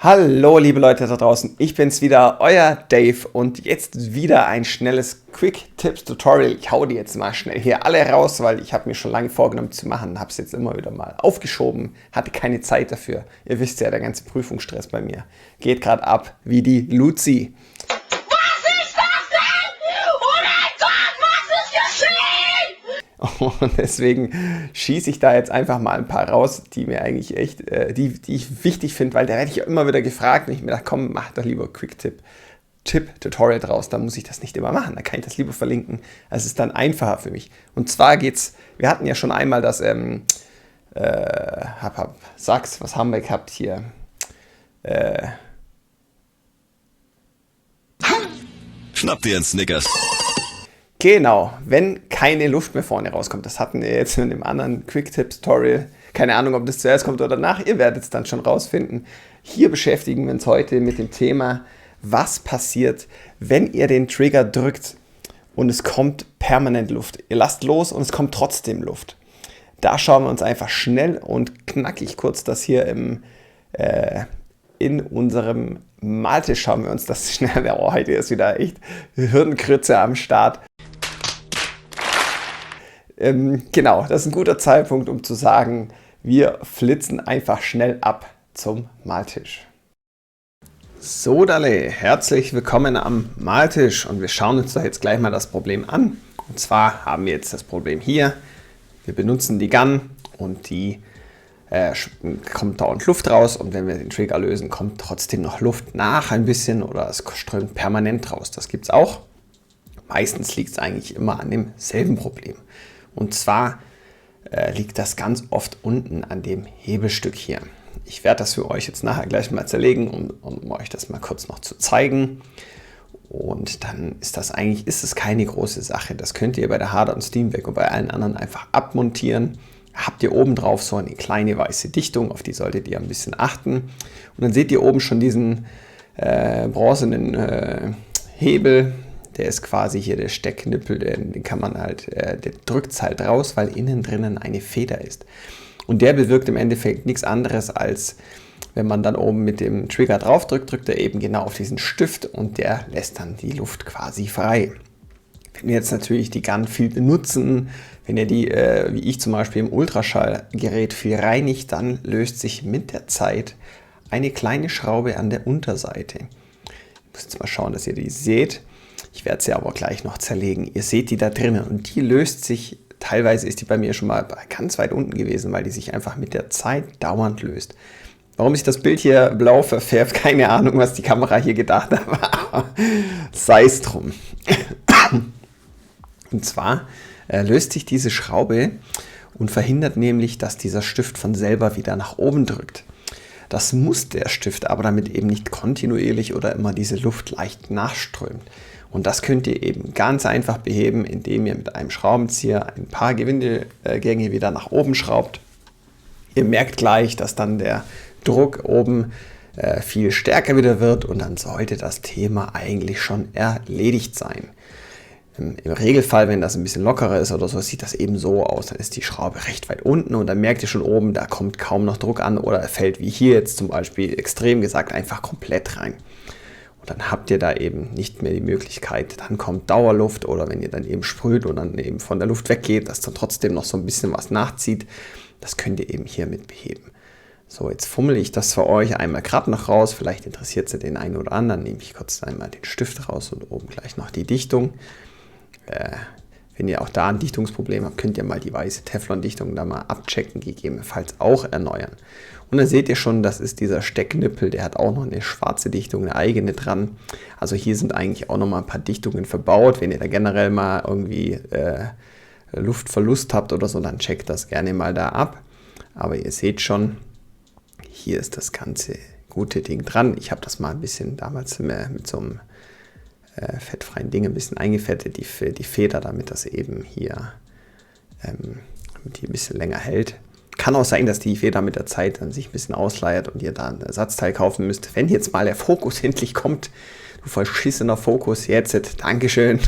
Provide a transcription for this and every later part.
Hallo liebe Leute da draußen, ich bin's wieder, euer Dave und jetzt wieder ein schnelles Quick-Tips-Tutorial. Ich hau die jetzt mal schnell hier alle raus, weil ich habe mir schon lange vorgenommen zu machen, habe es jetzt immer wieder mal aufgeschoben, hatte keine Zeit dafür. Ihr wisst ja, der ganze Prüfungsstress bei mir geht gerade ab wie die Luzi. Und deswegen schieße ich da jetzt einfach mal ein paar raus, die mir eigentlich echt, die ich wichtig finde, weil da werde ich ja immer wieder gefragt und ich mir dachte, komm, mach doch lieber Quick-Tutorial draus, dann muss ich das nicht immer machen, dann kann ich das lieber verlinken. Es ist dann einfacher für mich. Und zwar geht's, wir hatten ja schon einmal das, Sachs, was haben wir gehabt hier? Schnapp dir einen Snickers. Genau, wenn keine Luft mehr vorne rauskommt. Das hatten wir jetzt in dem anderen Quick-Tips-Tutorial. Keine Ahnung, ob das zuerst kommt oder danach. Ihr werdet es dann schon rausfinden. Hier beschäftigen wir uns heute mit dem Thema, was passiert, wenn ihr den Trigger drückt und es kommt permanent Luft. Ihr lasst los und es kommt trotzdem Luft. Da schauen wir uns einfach schnell und knackig kurz das hier in unserem Maltisch schauen wir uns das schnell. Oh, heute ist wieder echt Hirnkrütze am Start. Genau, das ist ein guter Zeitpunkt, um zu sagen, wir flitzen einfach schnell ab zum Maltisch. So, Dalle, herzlich willkommen am Maltisch und wir schauen uns da jetzt gleich mal das Problem an. Und zwar haben wir jetzt das Problem hier. Wir benutzen die Gun und die kommt dauernd Luft raus und wenn wir den Trigger lösen, kommt trotzdem noch Luft nach ein bisschen oder es strömt permanent raus. Das gibt es auch. Meistens liegt es eigentlich immer an demselben Problem. Und zwar liegt das ganz oft unten an dem Hebelstück hier. Ich werde das für euch jetzt nachher gleich mal zerlegen, um euch das mal kurz noch zu zeigen. Und dann ist es keine große Sache. Das könnt ihr bei der Harder und Steamback und bei allen anderen einfach abmontieren. Habt ihr oben drauf so eine kleine weiße Dichtung, auf die solltet ihr ein bisschen achten. Und dann seht ihr oben schon diesen bronzenen Hebel. Der ist quasi hier der Steckknippel, den kann man halt, der drückt es halt raus, weil innen drinnen eine Feder ist. Und der bewirkt im Endeffekt nichts anderes, als wenn man dann oben mit dem Trigger drauf drückt, drückt er eben genau auf diesen Stift und der lässt dann die Luft quasi frei. Wenn wir jetzt natürlich die Gun viel benutzen, wenn ihr die, wie ich zum Beispiel im Ultraschallgerät viel reinigt, dann löst sich mit der Zeit eine kleine Schraube an der Unterseite. Ich muss jetzt mal schauen, dass ihr die seht. Ich werde sie aber gleich noch zerlegen. Ihr seht die da drinnen und die löst sich, teilweise ist die bei mir schon mal ganz weit unten gewesen, weil die sich einfach mit der Zeit dauernd löst. Warum sich das Bild hier blau verfärbt, keine Ahnung, was die Kamera hier gedacht hat, aber sei es drum. Und zwar löst sich diese Schraube und verhindert nämlich, dass dieser Stift von selber wieder nach oben drückt. Das muss der Stift aber, damit eben nicht kontinuierlich oder immer diese Luft leicht nachströmt. Und das könnt ihr eben ganz einfach beheben, indem ihr mit einem Schraubenzieher ein paar Gewindegänge wieder nach oben schraubt. Ihr merkt gleich, dass dann der Druck oben viel stärker wieder wird und dann sollte das Thema eigentlich schon erledigt sein. Im Regelfall, wenn das ein bisschen lockerer ist oder so, sieht das eben so aus. Dann ist die Schraube recht weit unten und dann merkt ihr schon oben, da kommt kaum noch Druck an oder er fällt wie hier jetzt zum Beispiel extrem gesagt einfach komplett rein. Und dann habt ihr da eben nicht mehr die Möglichkeit, dann kommt Dauerluft oder wenn ihr dann eben sprüht und dann eben von der Luft weggeht, dass dann trotzdem noch so ein bisschen was nachzieht, das könnt ihr eben hiermit beheben. So, jetzt fummel ich das für euch einmal gerade noch raus, vielleicht interessiert es den einen oder anderen, nehme ich kurz einmal den Stift raus und oben gleich noch die Dichtung. Wenn ihr auch da ein Dichtungsproblem habt, könnt ihr mal die weiße Teflon-Dichtung da mal abchecken, gegebenenfalls auch erneuern. Und dann seht ihr schon, das ist dieser Steckknippel, der hat auch noch eine schwarze Dichtung, eine eigene dran. Also hier sind eigentlich auch noch mal ein paar Dichtungen verbaut. Wenn ihr da generell mal irgendwie Luftverlust habt oder so, dann checkt das gerne mal da ab. Aber ihr seht schon, hier ist das ganze gute Ding dran. Ich habe das mal ein bisschen damals mit so einem fettfreien Ding ein bisschen eingefettet, die Feder, damit das eben hier die ein bisschen länger hält. Kann auch sein, dass die Feder mit der Zeit dann sich ein bisschen ausleiert und ihr da ein Ersatzteil kaufen müsst. Wenn jetzt mal der Fokus endlich kommt, du verschissener Fokus, jetzt, Dankeschön.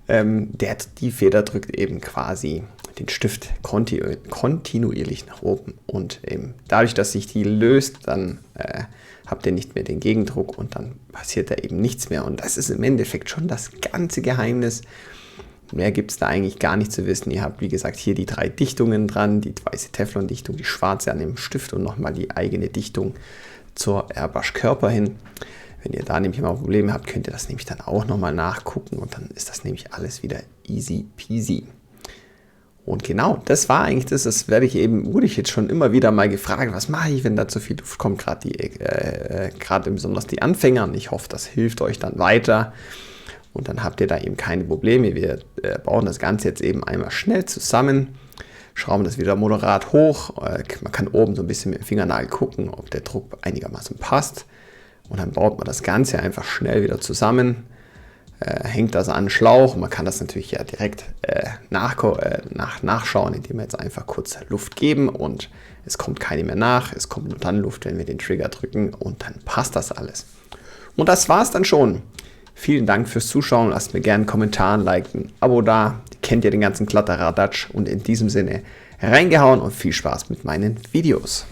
Die Feder drückt eben quasi den Stift kontinuierlich nach oben. Und eben dadurch, dass sich die löst, dann habt ihr nicht mehr den Gegendruck und dann passiert da eben nichts mehr. Und das ist im Endeffekt schon das ganze Geheimnis. Mehr gibt es da eigentlich gar nicht zu wissen. Ihr habt, wie gesagt, hier die 3 Dichtungen dran, die weiße Teflon-Dichtung, die schwarze an dem Stift und nochmal die eigene Dichtung zur Airbrush-Körper hin. Wenn ihr da nämlich mal Probleme habt, könnt ihr das nämlich dann auch nochmal nachgucken und dann ist das nämlich alles wieder easy peasy. Und genau, das war eigentlich das wurde ich jetzt schon immer wieder mal gefragt, was mache ich, wenn da zu viel Luft kommt, gerade besonders die Anfänger, und ich hoffe, das hilft euch dann weiter und dann habt ihr da eben keine Probleme. Wir bauen das Ganze jetzt eben einmal schnell zusammen, schrauben das wieder moderat hoch, man kann oben so ein bisschen mit dem Fingernagel gucken, ob der Druck einigermaßen passt und dann baut man das Ganze einfach schnell wieder zusammen. Hängt das an einen Schlauch. Man kann das natürlich ja direkt nachschauen, indem wir jetzt einfach kurz Luft geben und es kommt keine mehr nach. Es kommt nur dann Luft, wenn wir den Trigger drücken und dann passt das alles. Und das war's dann schon. Vielen Dank fürs Zuschauen. Lasst mir gerne einen Kommentar, ein Like, ein Abo da. Kennt ihr den ganzen Kladderadatsch und in diesem Sinne reingehauen und viel Spaß mit meinen Videos.